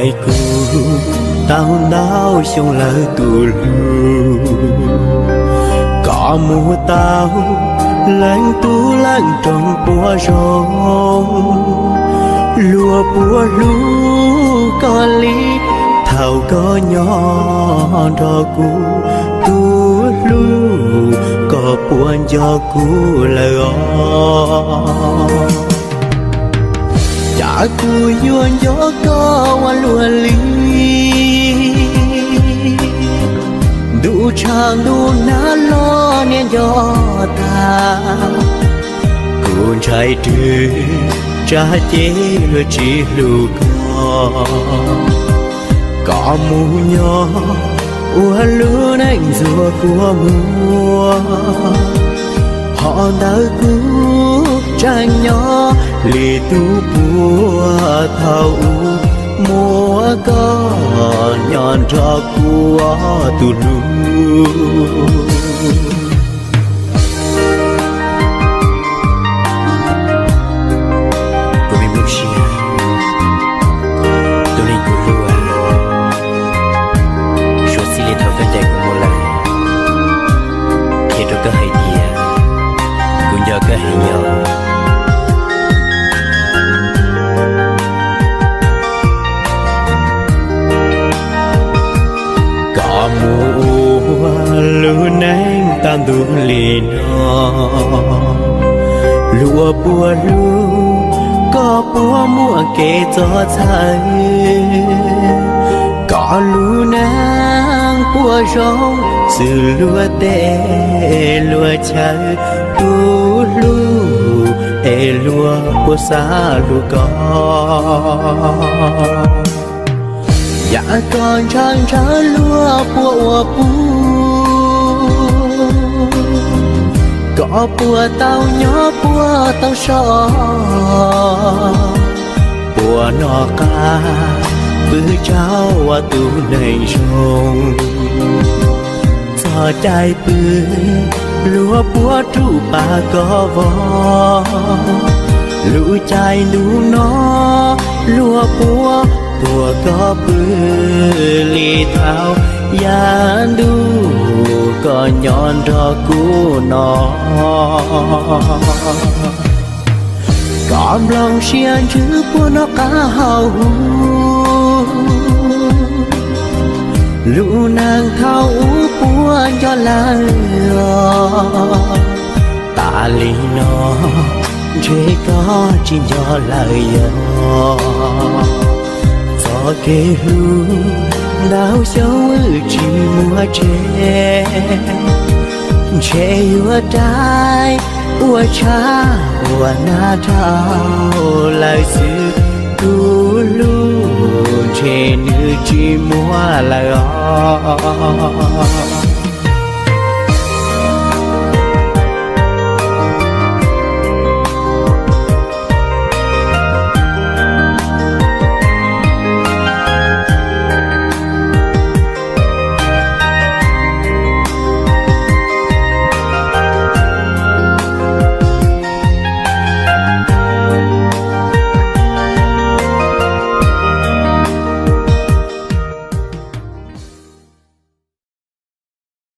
ngày cũ tao nao trong lời tù lưu có mùa tao lạnh tu lạnh trong bùa rong lùa bùa lú có lý thảo có nhỏ đò cũ tu lú có buồn cho cũ lời chả cù yuan gió có hoa lùa lý đủ chàng đủ ná lo nên gió ta cuốn trái trừ cha chế chỉ lù có mù nhỏ ua lúa nành rùa của mùa họ đã cứu trang nhỏ lì tu bùa thâu mùa có nhọn trò của tu lu lúa nắng tan đuông lì nó lúa bùa lú có bùa mua kê cho thay có lúa nắng bùa rong sự lúa tê lúa trái tu lú e lúa bùa xa lúa có dạ còn trang trả lúa bùa bù có bùa tao nhỏ bùa tao sợ bùa nọ ca bữa trao qua tu này rong cho trai bữa lúa bùa trụ bà có vò lũ trai lũ nó lúa bùa bùa có bữa lì thao ya đu có nhọn rò cũ nó còn lòng xiên chữ của nó cá hào lũ nàng thao của cho là ta lì nó chế có chỉ cho lời gió kê lu đau dấu chỉ mùa trẻ ua trái ua cha ua na thao lại sự tu lu trẻ nữ chỉ mùa lại